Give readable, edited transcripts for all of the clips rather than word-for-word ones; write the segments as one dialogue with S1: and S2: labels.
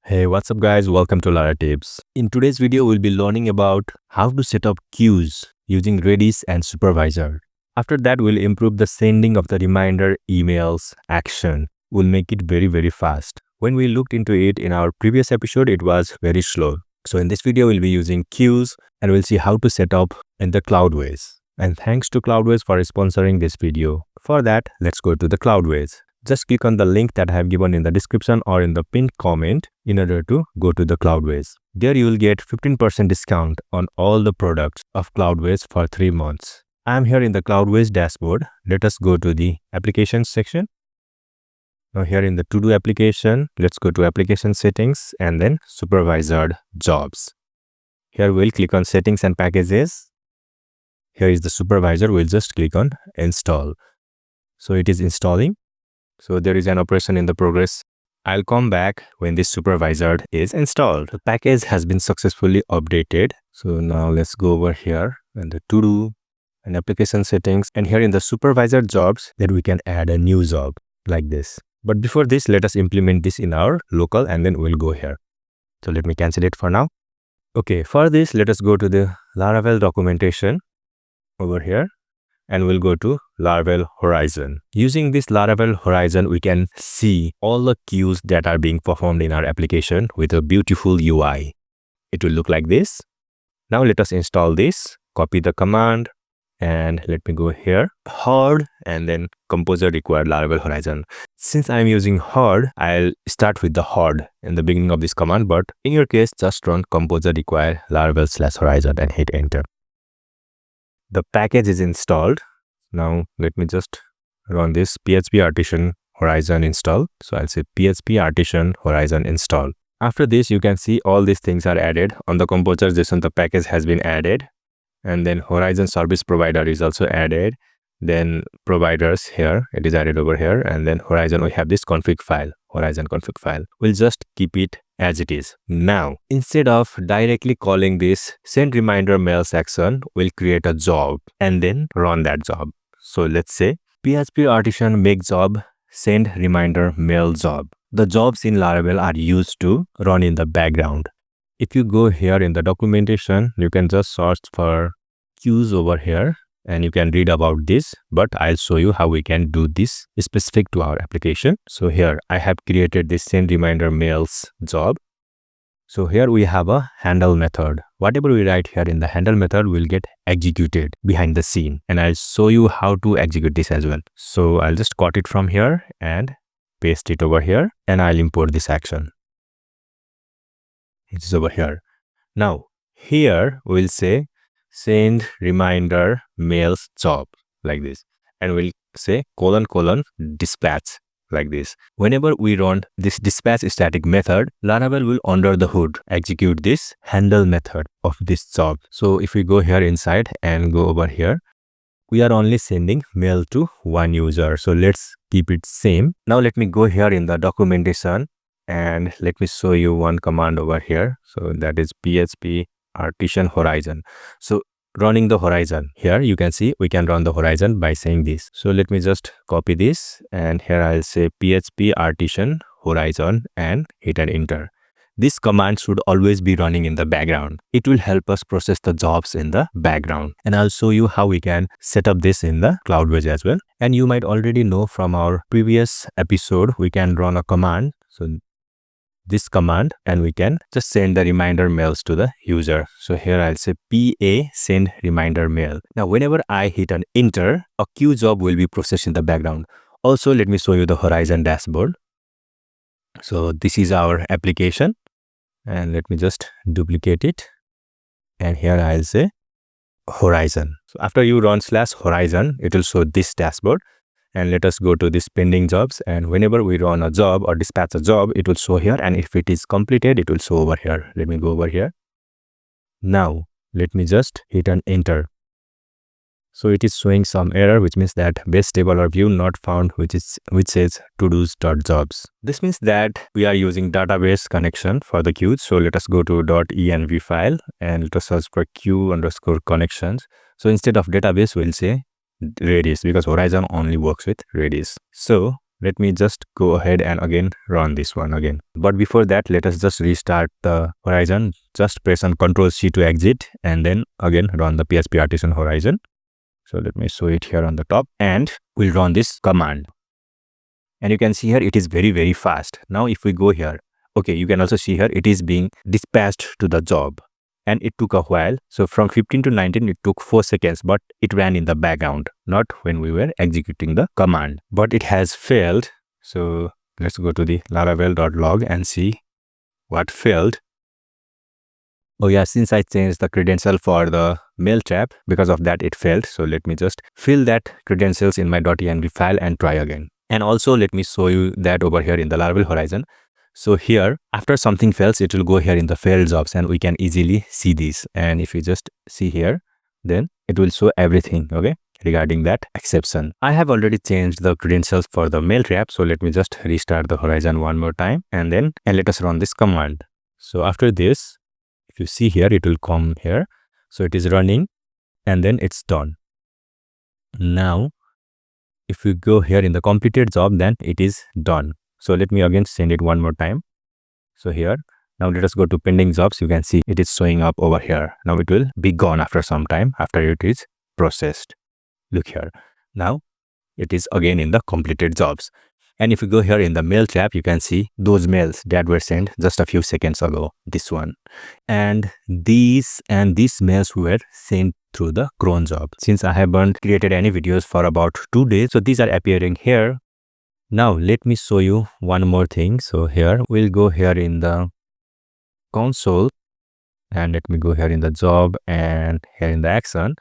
S1: Hey, what's up guys? Welcome to Laratips. In today's video, we'll be learning about how to set up queues using Redis and Supervisor. After that, we'll improve the sending of the reminder emails action. We'll make it very fast. When we looked into it in our previous episode, it was very slow. So in this video, we'll be using queues and we'll see how to set up in the Cloudways. And thanks to Cloudways for sponsoring this video. For that, let's go to the Cloudways. Just click on the link that I have given in the description or in the pinned comment in order to go to the Cloudways. There you will get 15% discount on all the products of Cloudways for 3 months. I am here in the Cloudways dashboard. Let us go to the applications section. Now here in the to-do application, let's go to application settings and then supervisor jobs. Here we'll click on settings and packages. Here is the supervisor. We'll just click on install. So it is installing. So there is an operation in the progress. I'll come back when this supervisor is installed. The package has been successfully updated. So now let's go over here and the to-do and application settings. And here in the supervisor jobs, then we can add a new job like this. But before this, let us implement this in our local and then we'll go here. So let me cancel it for now. Okay, for this, let us go to the Laravel documentation over here. And we'll go to Laravel Horizon. Using this Laravel Horizon, we can see all the queues that are being performed in our application with a beautiful UI. It will look like this. Now let us install this, copy the command, and let me go here, hard, and then composer required Laravel Horizon. Since I'm using hard, I'll start with the hard in the beginning of this command, but in your case, just run composer required Laravel/Horizon and hit enter. The package is installed. Now let me just run this PHP Artisan Horizon install. So I'll say PHP Artisan Horizon install. After this, you can see all these things are added. On the composer JSON, the package has been added. And then Horizon Service Provider is also added. Then providers here, it is added over here. And then Horizon, we have this config file, Horizon config file. We'll just keep it as it is. Now, instead of directly calling this send reminder mails action, we'll create a job and then run that job. So let's say PHP Artisan make job send reminder mail job. The jobs in Laravel are used to run in the background. If you go here in the documentation, you can just search for queues over here and you can read about this, but I'll show you how we can do this specific to our application. So here I have created this send reminder mails job. So here we have a handle method. Whatever we write here in the handle method will get executed behind the scene. And I'll show you how to execute this as well. So I'll just cut it from here and paste it over here and I'll import this action. It is over here. Now here we'll say send reminder mails job like this. And we'll say : dispatch like this. Whenever we run this dispatch static method, Laravel will under the hood execute this handle method of this job. So if we go here inside and go over here, we are only sending mail to one user. So let's keep it same. Now let me go here in the documentation and let me show you one command over here. So that is PHP Artisan Horizon. So running the Horizon, here you can see we can run the Horizon by saying this. So let me just copy this and here I'll say PHP Artisan Horizon and hit an enter. This command should always be running in the background. It will help us process the jobs in the background. And I'll show you how we can set up this in the Cloudways as well. And you might already know from our previous episode, we can run a command. So this command and we can just send the reminder mails to the user. So here I'll say PA send reminder mail. Now whenever I hit an enter, a queue job will be processed in the background. Also, let me show you the Horizon dashboard. So this is our application and let me just duplicate it. And here I'll say Horizon. So after you run /Horizon, it will show this dashboard. And let us go to this pending jobs. And whenever we run a job or dispatch a job, it will show here. And if it is completed, it will show over here. Let me go over here. Now, let me just hit an enter. So it is showing some error, which means that base table or view not found, which says todos.jobs. This means that we are using database connection for the queues. So let us go to .env file and let us search for queue_connections. So instead of database, we'll say Redis because Horizon only works with Redis. So let me just go ahead and again run this one again. But before that, let us just restart the Horizon. Just press on Ctrl+C to exit and then again run the PHP Artisan Horizon. So let me show it here on the top and we'll run this command. And you can see here it is very fast. Now if we go here, okay, you can also see here it is being dispatched to the job. And it took a while. So from 15 to 19, it took 4 seconds, but it ran in the background, not when we were executing the command. But it has failed. So let's go to the laravel.log and see what failed. Oh yeah, since I changed the credential for the mail trap, because of that it failed. So let me just fill that credentials in my .env file and try again. And also let me show you that over here in the Laravel Horizon. So here, after something fails, it will go here in the failed jobs and we can easily see this. And if you just see here, then it will show everything, okay, regarding that exception. I have already changed the credentials for the mail trap. So let me just restart the Horizon one more time and let us run this command. So after this, if you see here, it will come here. So it is running and then it's done. Now, if we go here in the completed job, then it is done. So let me again send it one more time. So here, now let us go to pending jobs. You can see it is showing up over here. Now it will be gone after some time after it is processed. Look here. Now it is again in the completed jobs. And if you go here in the mail trap, you can see those mails that were sent just a few seconds ago, this one. And these mails were sent through the cron job. Since I haven't created any videos for about 2 days, so these are appearing here. Now let me show you one more thing. So here we'll go here in the console and let me go here in the job and here in the action.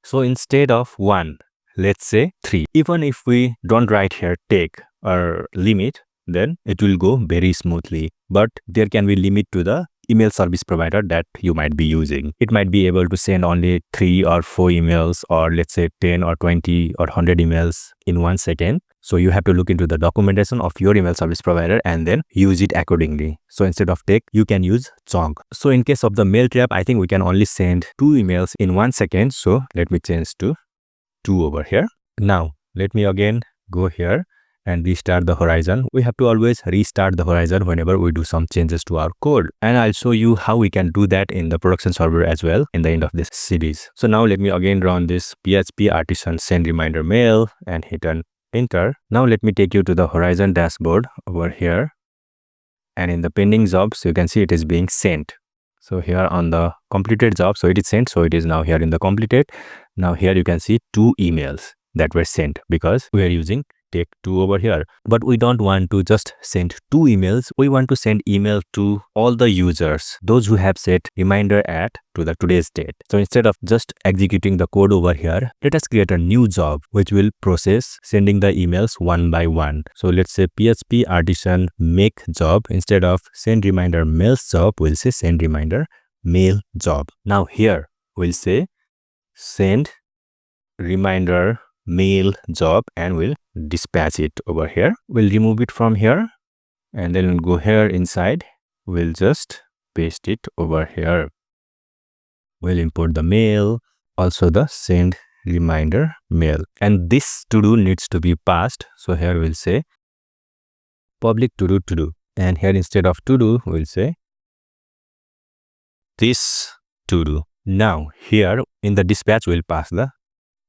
S1: So instead of 1, let's say 3. Even if we don't write here take or limit, then it will go very smoothly. But there can be limit to the email service provider that you might be using. It might be able to send only 3 or 4 emails, or let's say 10 or 20 or 100 emails in 1 second. So you have to look into the documentation of your email service provider and then use it accordingly. So instead of take, you can use chunk. So in case of the mail trap, I think we can only send 2 emails in 1 second. So let me change to 2 over here. Now let me again go here and restart the Horizon. We have to always restart the Horizon whenever we do some changes to our code. And I'll show you how we can do that in the production server as well in the end of this series. So now let me again run this PHP Artisan send reminder mail and hit an enter. Now let me take you to the Horizon dashboard over here. And in the pending jobs, you can see it is being sent. So here on the completed job, so it is sent. So it is now here in the completed. Now here you can see 2 emails that were sent because we are using take 2 over here. But we don't want to just send 2 emails. We want to send email to all the users, those who have set reminder at to the today's date. So instead of just executing the code over here, let us create a new job which will process sending the emails one by one. So let's say PHP Artisan make job. Instead of send reminder mails job, we'll say send reminder mail job. Now here we'll say send reminder mail job and we'll dispatch it over here. We'll remove it from here and then we'll go here inside. We'll just paste it over here. We'll import the mail, also the send reminder mail. And this to-do needs to be passed. So here we'll say public to-do. And here instead of to-do, we'll say this to-do. Now here in the dispatch, we'll pass the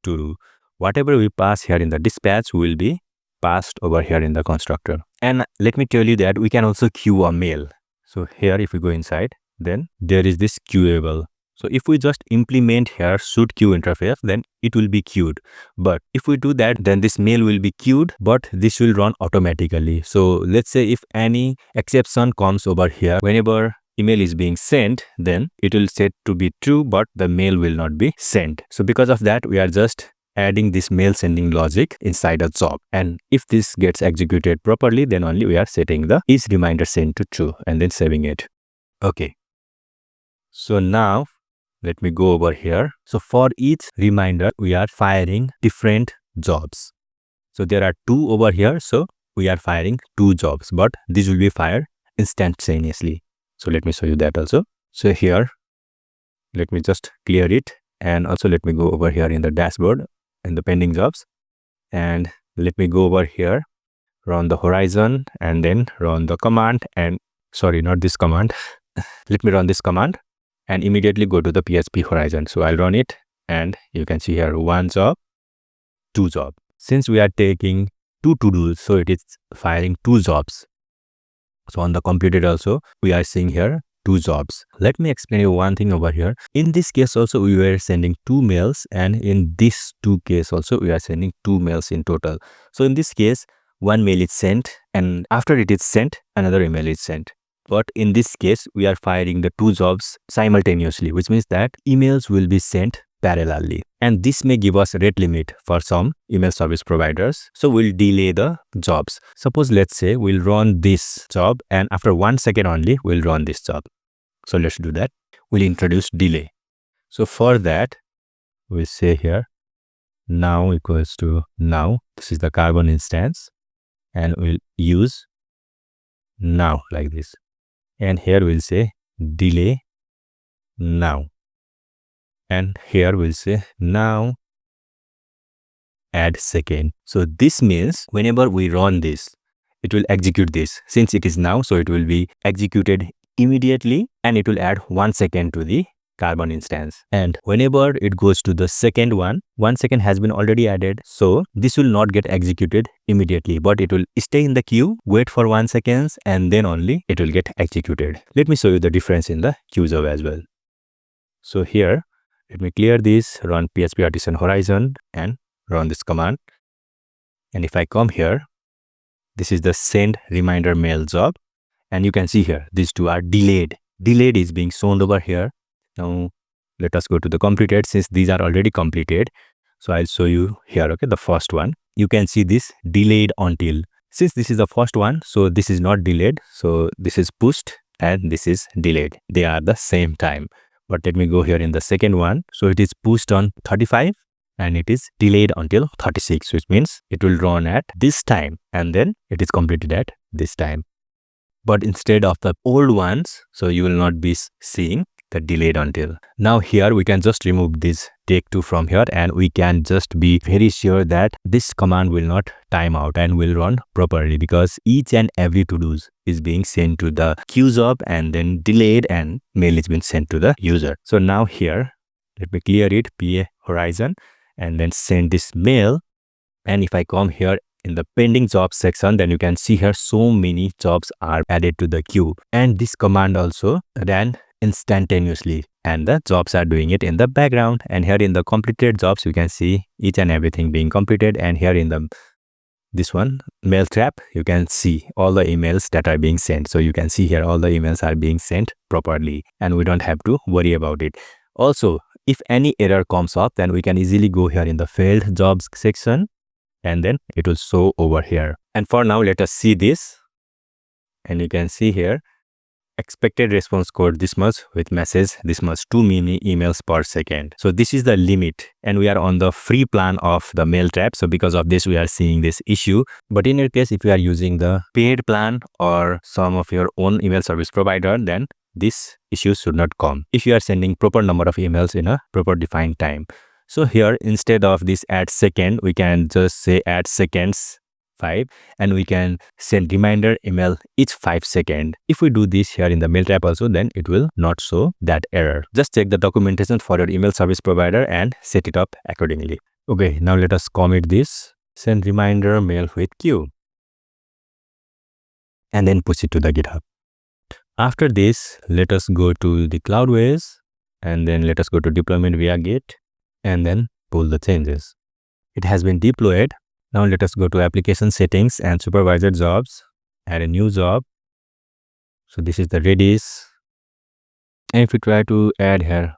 S1: to-do. Whatever we pass here in the dispatch will be passed over here in the constructor. And let me tell you that we can also queue a mail. So here if we go inside, then there is this queuable. So if we just implement here should queue interface, then it will be queued. But if we do that, then this mail will be queued, but this will run automatically. So let's say if any exception comes over here, whenever email is being sent, then it will set to be true, but the mail will not be sent. So because of that, we are just adding this mail sending logic inside a job. And if this gets executed properly, then only we are setting the is reminder sent to true and then saving it. Okay. So now let me go over here. So for each reminder, we are firing different jobs. So there are 2 over here. So we are firing 2 jobs, but this will be fired instantaneously. So let me show you that also. So here, let me just clear it. And also let me go over here in the dashboard in the pending jobs. And let me go over here run the horizon and then run the command, and sorry, not this command. Let me run this command and immediately go to the PHP horizon. So I'll run it and you can see here 1 job, 2 job. Since we are taking 2 to-dos, so it is firing 2 jobs. So on the completed also, we are seeing here 2 jobs. Let me explain you one thing over here. In this case also, we were sending 2 mails, and in this 2 case also, we are sending 2 mails in total. So in this case, one mail is sent, and after it is sent, another email is sent. But in this case, we are firing the 2 jobs simultaneously, which means that emails will be sent parallelly. And this may give us a rate limit for some email service providers. So we'll delay the jobs. Suppose let's say we'll run this job and after 1 second only, we'll run this job. So let's do that. We'll introduce delay. So for that, we'll say here now equals to now. This is the carbon instance, and we'll use now like this. And here we'll say delay now. And here we'll say now add second. So this means whenever we run this, it will execute this. Since it is now, so it will be executed immediately and it will add 1 second to the carbon instance. And whenever it goes to the second one, 1 second has been already added. So this will not get executed immediately, but it will stay in the queue, wait for 1 second, and then only it will get executed. Let me show you the difference in the queue job as well. So here, let me clear this, run PHP artisan horizon and run this command. And if I come here, this is the send reminder mail job. And you can see here, these two are delayed. Delayed is being shown over here. Now, let us go to the completed since these are already completed. So I'll show you here, okay, the first one. You can see this delayed until. Since this is the first one, so this is not delayed. So this is pushed and this is delayed. They are the same time. But let me go here in the second one. So it is pushed on 35 and it is delayed until 36, which means it will run at this time and then it is completed at this time. But instead of the old ones, so you will not be seeing the delayed until. Now here we can just remove this take two from here and we can just be very sure that this command will not time out and will run properly because each and every to-dos is being sent to the queue job and then delayed and mail is being sent to the user. So now here, let me clear it, PA horizon, and then send this mail. And if I come here in the pending jobs section, then you can see here so many jobs are added to the queue. And this command also ran instantaneously and the jobs are doing it in the background. And here in the completed jobs, you can see each and everything being completed. And here in the this one, mail trap, you can see all the emails that are being sent. So you can see here all the emails are being sent properly and we don't have to worry about it. Also, if any error comes up, then we can easily go here in the failed jobs section and then it will show over here. And for now, let us see this. And you can see here, expected response code this much with message this much 2 mini emails per second. So this is the limit and we are on the free plan of the mail trap. So because of this, we are seeing this issue. But in your case, if you are using the paid plan or some of your own email service provider, then this issue should not come if you are sending proper number of emails in a proper defined time. So here, instead of this add second, we can just say add seconds 5 and we can send reminder email each 5 seconds. If we do this here in the mail trap also, then it will not show that error. Just check the documentation for your email service provider and set it up accordingly. Okay, now let us commit this, send reminder mail with queue and then push it to the GitHub. After this, let us go to the Cloudways and then let us go to deployment via Git and then pull the changes. It has been deployed. Now let us go to application settings and supervisor jobs, add a new job. So this is the Redis. And if we try to add here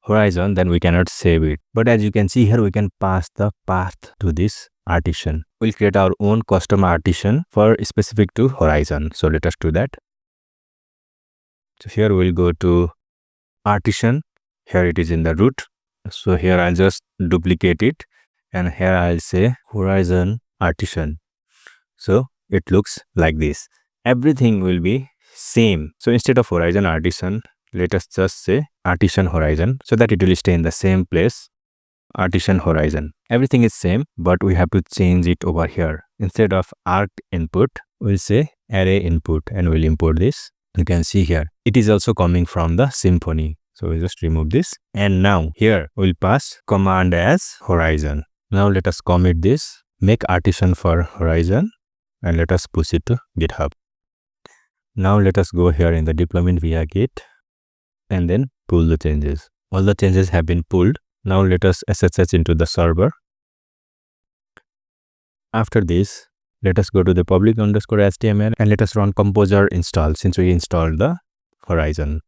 S1: horizon, then we cannot save it. But as you can see here, we can pass the path to this artisan. We'll create our own custom artisan for specific to horizon. So let us do that. So here we'll go to artisan. Here it is in the root. So here I'll just duplicate it. And here I'll say horizon artisan. So it looks like this. Everything will be same. So instead of horizon artisan, let us just say artisan horizon so that it will stay in the same place. artisan horizon. Everything is same, but we have to change it over here. Instead of arc input, we'll say array input and we'll import this. You can see here, it is also coming from the Symfony. So we'll just remove this. And now here we'll pass command as horizon. Now let us commit this, make artisan for horizon, and let us push it to GitHub. Now let us go here in the deployment via Git and then pull the changes. All the changes have been pulled. Now let us SSH into the server. After this, let us go to the public_HTML and let us run composer install since we installed the horizon.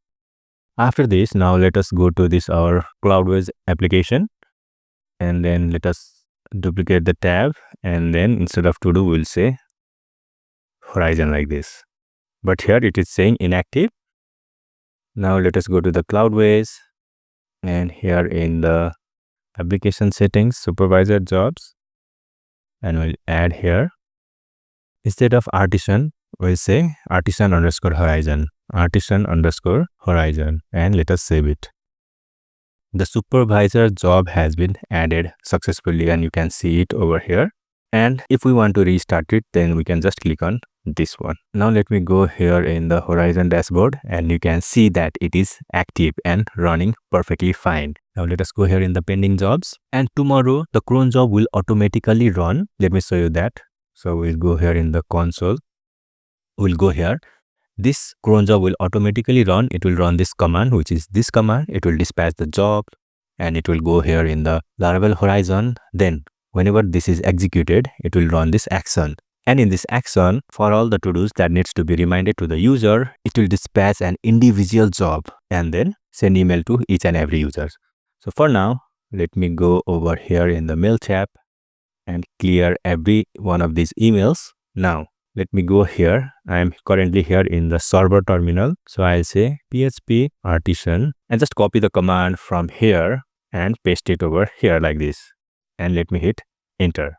S1: After this, now let us go to this our Cloudways application and then let us duplicate the tab and then instead of to do we'll say horizon like this. But here it is saying inactive. Now let us go to the Cloudways and here in the application settings, supervisor jobs, and we'll add here. Instead of artisan, we'll say artisan_horizon, artisan_horizon, and let us save it. The supervisor job has been added successfully and you can see it over here. And if we want to restart it, then we can just click on this one. Now let me go here in the horizon dashboard and you can see that it is active and running perfectly fine. Now let us go here in the pending jobs and tomorrow the cron job will automatically run. Let me show you that. So we'll go here in the console. We'll go here. This cron job will automatically run. It will run this command, which is this command. It will dispatch the job and it will go here in the Laravel horizon. Then whenever this is executed, it will run this action. And in this action, for all the to-dos that needs to be reminded to the user, it will dispatch an individual job and then send email to each and every user. So for now, let me go over here in the mail tab and clear every one of these emails. Now, let me go here. I am currently here in the server terminal. So I'll say php artisan and just copy the command from here and paste it over here like this. And let me hit enter.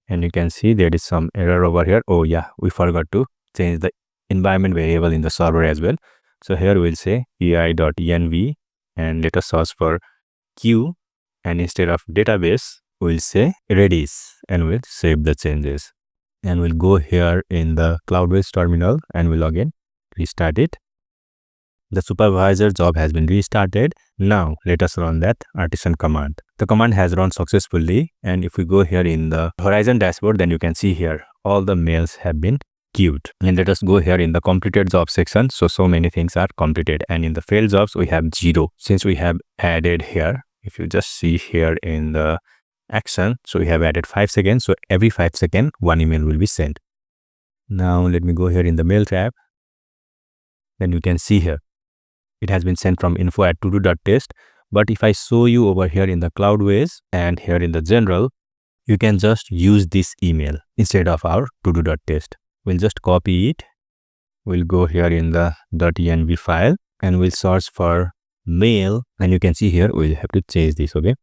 S1: And you can see there is some error over here. Oh yeah, we forgot to change the environment variable in the server as well. So here we'll say ei.env and let us search for queue and instead of database, we'll say Redis and we'll save the changes. And we'll go here in the Cloudways terminal and we'll again restart it. The supervisor job has been restarted. Now let us run that artisan command. The command has run successfully and if we go here in the horizon dashboard, then you can see here all the mails have been queued. And let us go here in the completed job section. So many things are completed and in the failed jobs we have 0 since we have added here. If you just see here in the action, so we have added 5 seconds. So every 5 seconds, one email will be sent. Now let me go here in the mail tab. Then you can see here, it has been sent from info@todo.test. But if I show you over here in the Cloudways and here in the general, you can just use this email instead of our todo.test. We'll just copy it. We'll go here in the .env file and we'll search for mail. And you can see here, we'll have to change this, okay?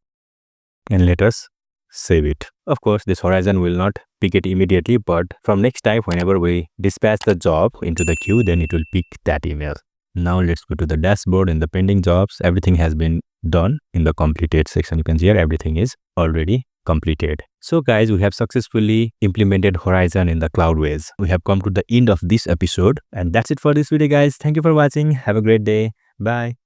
S1: And let us save it. Of course, this horizon will not pick it immediately, but from next time, whenever we dispatch the job into the queue, then it will pick that email. Now let's go to the dashboard. In the pending jobs, everything has been done. In the completed section, you can see here everything is already completed. So guys, we have successfully implemented horizon in the Cloudways. We have come to the end of this episode and that's it for this video guys. Thank you for watching. Have a great day. Bye.